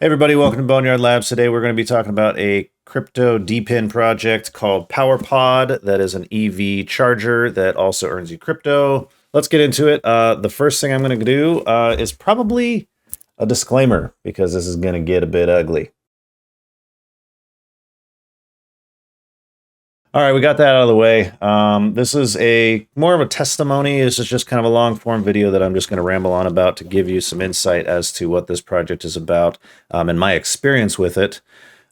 Hey everybody, welcome to Boneyard Labs. Today we're going to be talking about a crypto DePIN project called PowerPod that is an EV charger that also earns you crypto. Let's get into it. The first thing I'm going to do is probably a disclaimer because this is going to get a bit ugly. All right, we got that out of the way. This is more of a testimony. This is just kind of a long form video that I'm just going to ramble on about to give you some insight as to what this project is about and my experience with it.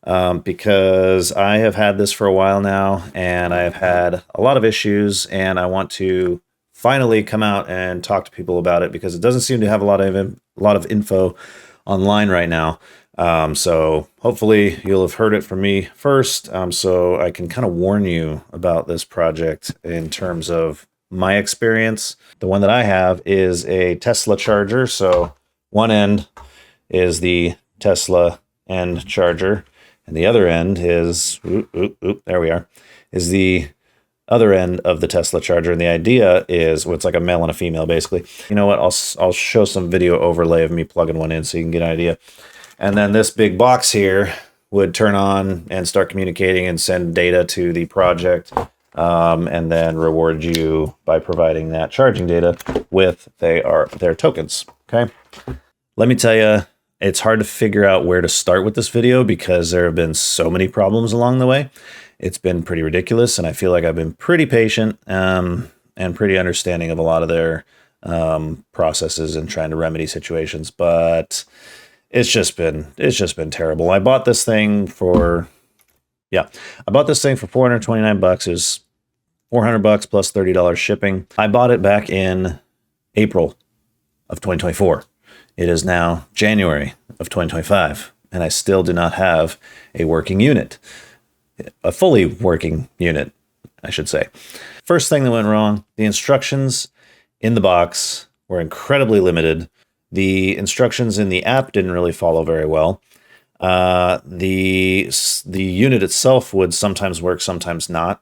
Because I have had this for a while now and I have had a lot of issues, and I want to finally come out and talk to people about it because it doesn't seem to have a lot of info online right now. So hopefully you'll have heard it from me first, so I can kind of warn you about this project in terms of my experience. The one that I have is a Tesla charger. So one end is the Tesla end charger, and the other end is, there we are, is the other end of the Tesla charger. And the idea is, well, it's like a male and a female, basically. You know what? I'll show some video overlay of me plugging one in so you can get an idea. And then this big box here would turn on and start communicating and send data to the project, and then reward you by providing that charging data with their tokens. Okay. Let me tell you, it's hard to figure out where to start with this video because there have been so many problems along the way. It's been pretty ridiculous, and I feel like I've been pretty patient and pretty understanding of a lot of their processes and trying to remedy situations, but it's just been terrible. I bought this thing for $429. Is $400 plus $30 shipping. I bought it back in April of 2024. It is now January of 2025, and I still do not have a working unit. A fully working unit, I should say. First thing that went wrong, the instructions in the box were incredibly limited. The instructions in the app didn't really follow very well. The unit itself would sometimes work, sometimes not,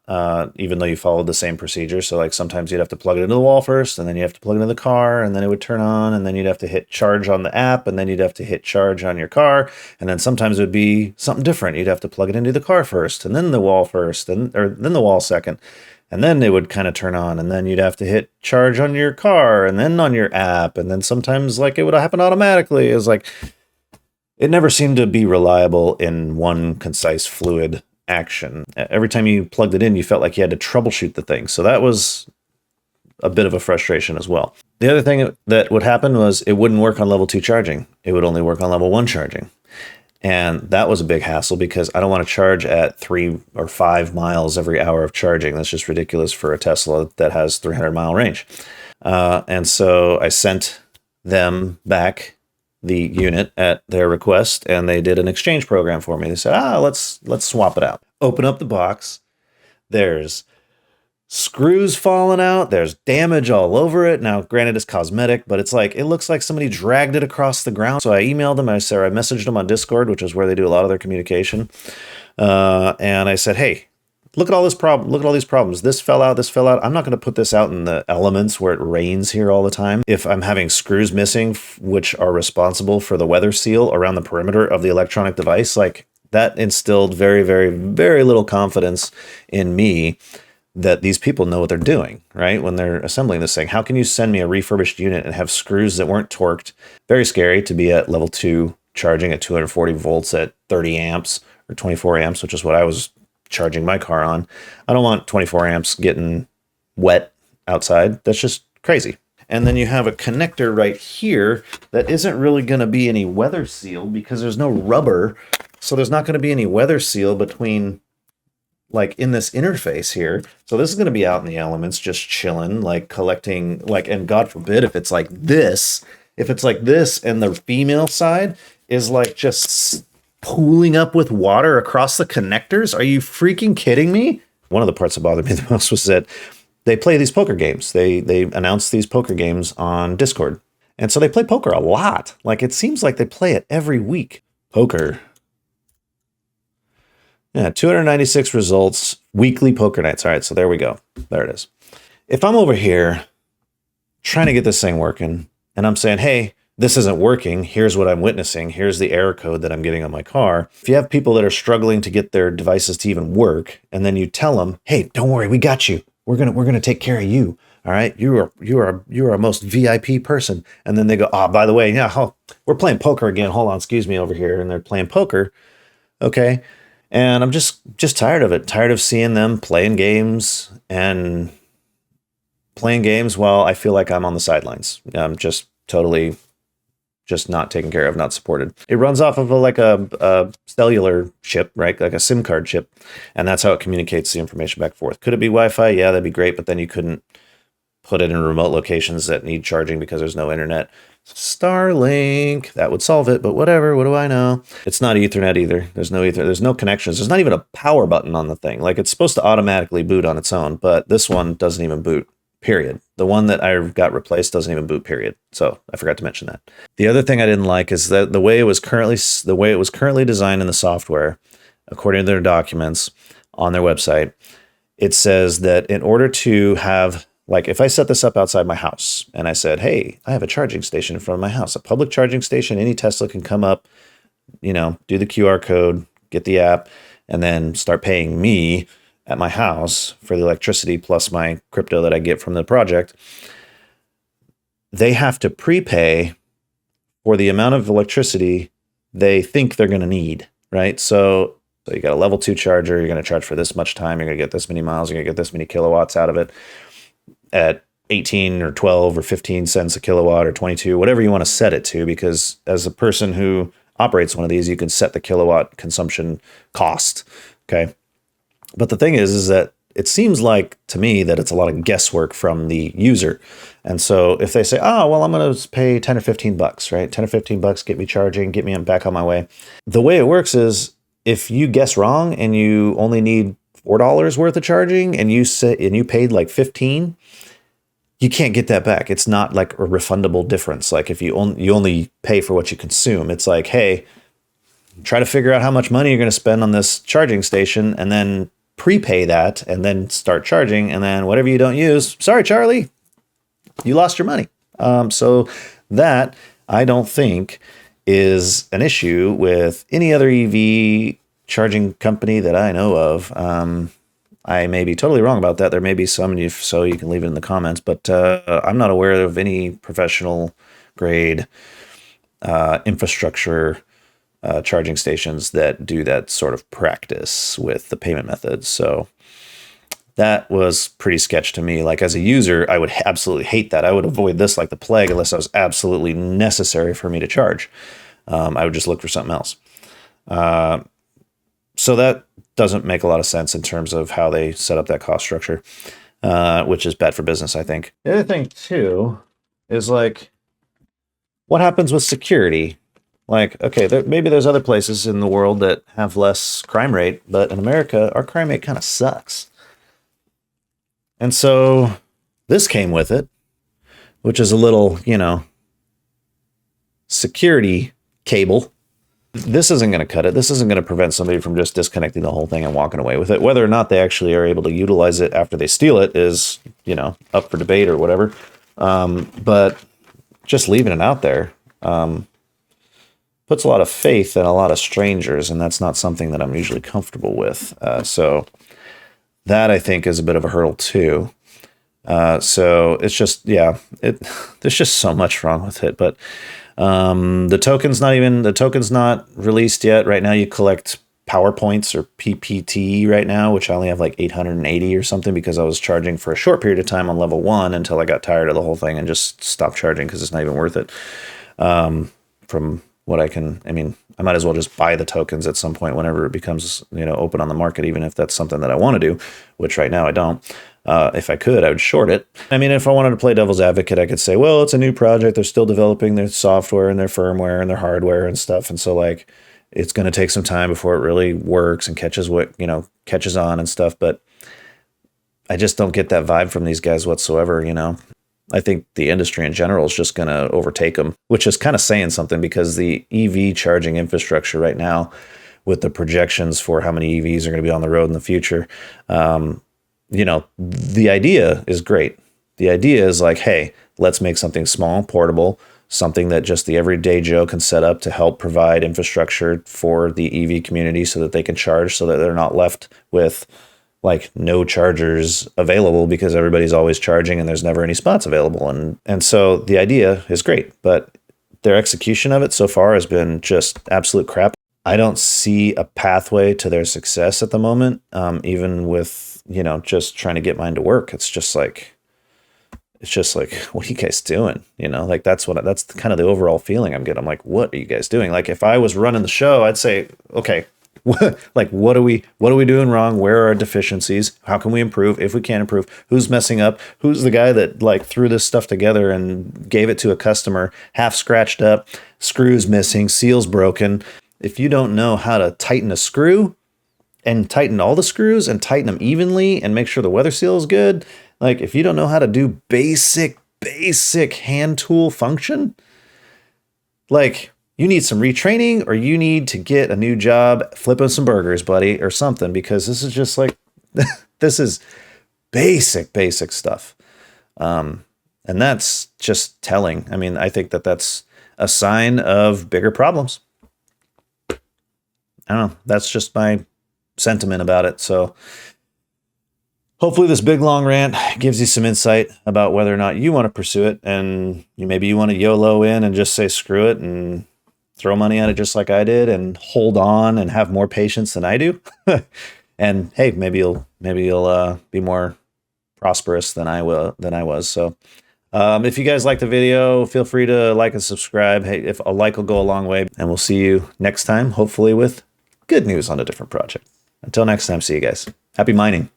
even though you followed the same procedure. So like sometimes you'd have to plug it into the wall first, and then you have to plug it into the car, and then it would turn on, and then you'd have to hit charge on the app, and then you'd have to hit charge on your car, and then sometimes it would be something different. You'd have to plug it into the car first, and then the wall first, and then the wall second. And then it would kind of turn on, and then you'd have to hit charge on your car and then on your app. And then sometimes like it would happen automatically. It was like, it never seemed to be reliable in one concise fluid action. Every time you plugged it in, you felt like you had to troubleshoot the thing. So that was a bit of a frustration as well. The other thing that would happen was it wouldn't work on level 2 charging. It would only work on level 1 charging. And that was a big hassle because I don't want to charge at 3 or 5 miles every hour of charging. That's just ridiculous for a Tesla that has 300-mile range. And so I sent them back the unit at their request, and they did an exchange program for me. They said, let's swap it out. Open up the box. There's screws falling out. There's damage all over it. Now, granted, it's cosmetic, but it's like, it looks like somebody dragged it across the ground. So I emailed them. I messaged them on Discord, which is where they do a lot of their communication. And I said, hey, look at all this problem. Look at all these problems. This fell out. This fell out. I'm not going to put this out in the elements where it rains here all the time. If I'm having screws missing, which are responsible for the weather seal around the perimeter of the electronic device, like that instilled very, very, very little confidence in me that these people know what they're doing, right? When they're assembling this thing. How can you send me a refurbished unit and have screws that weren't torqued? Very scary to be at level 2 charging at 240 volts at 30 amps or 24 amps, which is what I was charging my car on. I don't want 24 amps getting wet outside. That's just crazy. And then you have a connector right here that isn't really going to be any weather seal because there's no rubber. So there's not going to be any weather seal between, like, in this interface here. So this is going to be out in the elements, just chilling, like collecting, like, and God forbid if it's like this, and the female side is like just pooling up with water across the connectors. Are you freaking kidding me? One of the parts that bothered me the most was that they play these poker games. They announce these poker games on Discord. And so they play poker a lot. Like, it seems like they play it every week. Poker. Yeah, 296 results, weekly poker nights. All right, so there we go. There it is. If I'm over here trying to get this thing working, and I'm saying, hey, this isn't working. Here's what I'm witnessing. Here's the error code that I'm getting on my car. If you have people that are struggling to get their devices to even work, and then you tell them, hey, don't worry, we got you. We're gonna take care of you. All right, you are a most VIP person. And then they go, oh, by the way, yeah, we're playing poker again. Hold on, excuse me over here. And they're playing poker. Okay. And I'm just tired of it. Tired of seeing them playing games while I feel like I'm on the sidelines. I'm just totally just not taken care of, not supported. It runs off of a cellular chip, right? Like a SIM card chip. And that's how it communicates the information back and forth. Could it be Wi-Fi? Yeah, that'd be great. But then you couldn't put it in remote locations that need charging because there's no internet. Starlink, that would solve it, but whatever, what do I know? It's not Ethernet either. There's no Ethernet. There's no connections. There's not even a power button on the thing. Like, it's supposed to automatically boot on its own, but this one doesn't even boot, period. The one that I got replaced doesn't even boot, period. So I forgot to mention that. The other thing I didn't like is that the way it was currently designed in the software, according to their documents on their website, it says that in order to have, like, if I set this up outside my house and I said, hey, I have a charging station in front of my house, a public charging station, any Tesla can come up, do the QR code, get the app, and then start paying me at my house for the electricity plus my crypto that I get from the project. They have to prepay for the amount of electricity they think they're going to need, right? So you got a level 2 charger, you're going to charge for this much time, you're going to get this many miles, you're going to get this many kilowatts out of it, at 18 or 12 or 15 cents a kilowatt or 22, whatever you want to set it to, because as a person who operates one of these, you can set the kilowatt consumption cost. Okay. But the thing is that it seems like to me that it's a lot of guesswork from the user. And so if they say, oh, well, I'm going to pay 10 or 15 bucks, right? 10 or 15 bucks, get me charging, get me back on my way. The way it works is if you guess wrong and you only need $4 worth of charging and you paid like 15, you can't get that back. It's not like a refundable difference. Like if you only pay for what you consume, it's like, hey, try to figure out how much money you're going to spend on this charging station and then prepay that and then start charging. And then whatever you don't use, sorry, Charlie, you lost your money. So that I don't think is an issue with any other EV charging company that I know of. I may be totally wrong about that. There may be some, so you can leave it in the comments, but I'm not aware of any professional grade infrastructure charging stations that do that sort of practice with the payment methods. So that was pretty sketch to me. Like, as a user, I would absolutely hate that. I would avoid this like the plague unless it was absolutely necessary for me to charge. I would just look for something else. So that doesn't make a lot of sense in terms of how they set up that cost structure, which is bad for business, I think. The other thing, too, is like, what happens with security? Like, okay, maybe there's other places in the world that have less crime rate, but in America, our crime rate kind of sucks. And so this came with it, which is a little, security cable. This isn't going to cut it. This isn't going to prevent somebody from just disconnecting the whole thing and walking away with it. Whether or not they actually are able to utilize it after they steal it is, up for debate or whatever. But just leaving it out there puts a lot of faith in a lot of strangers, and that's not something that I'm usually comfortable with. So that, I think, is a bit of a hurdle too. So it's just, there's just so much wrong with it. But the token's not released yet. Right now you collect PowerPoints or PPT right now, which I only have like 880 or something because I was charging for a short period of time on level 1 until I got tired of the whole thing and just stopped charging because it's not even worth it. From what I might as well just buy the tokens at some point whenever it becomes, open on the market, even if that's something that I want to do, which right now I don't. If I could, I would short it. If I wanted to play devil's advocate, I could say, well, it's a new project. They're still developing their software and their firmware and their hardware and stuff. And so like, it's going to take some time before it really works and catches on and stuff. But I just don't get that vibe from these guys whatsoever. I think the industry in general is just going to overtake them, which is kind of saying something because the EV charging infrastructure right now, with the projections for how many EVs are going to be on the road in the future, the idea is great. The idea is like, hey, let's make something small, portable, something that just the everyday Joe can set up to help provide infrastructure for the EV community so that they can charge, so that they're not left with like no chargers available because everybody's always charging and there's never any spots available. And so the idea is great, but their execution of it so far has been just absolute crap. I don't see a pathway to their success at the moment, even with, you know, just trying to get mine to work. It's just like, what are you guys doing? You know, like that's kind of the overall feeling I'm getting. I'm like, what are you guys doing? Like if I was running the show, I'd say, okay, like what are we doing wrong? Where are our deficiencies? How can we improve? If we can't improve, who's messing up? Who's the guy that like threw this stuff together and gave it to a customer half scratched up, screws missing, seals broken? If you don't know how to tighten a screw and tighten all the screws and tighten them evenly and make sure the weather seal is good, like if you don't know how to do basic hand tool function, like you need some retraining or you need to get a new job flipping some burgers, buddy, or something, because this is just like, this is basic stuff. And that's just telling. I mean, I think that that's a sign of bigger problems. I don't know. That's just my sentiment about it. So hopefully this big long rant gives you some insight about whether or not you want to pursue it, and maybe you want to YOLO in and just say screw it and throw money at it just like I did and hold on and have more patience than I do. And hey, maybe you'll be more prosperous than I was. So if you guys like the video, feel free to like and subscribe. Hey, if a like will go a long way, and we'll see you next time, hopefully with good news on a different project. Until next time, see you guys. Happy mining.